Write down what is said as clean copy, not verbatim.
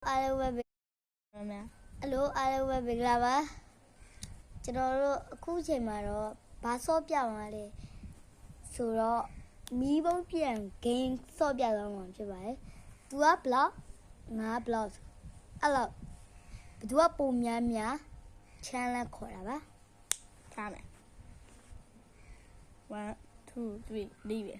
အားလုံးပဲမင်္ဂလာပါကျွန်တော်တို့အခုချိန်မှာတော့ဘာဆော့ပြမှာလဲဆိုတော့မီးပုံးပြန် game ဆော့ပြသွားမှာဖြစ်ပါတယ်သူက block ငါ block အဲ့တော့ဘသူကပုံများ challenge ခေါ်တာပါထားမယ်1 2 3 4ပဲ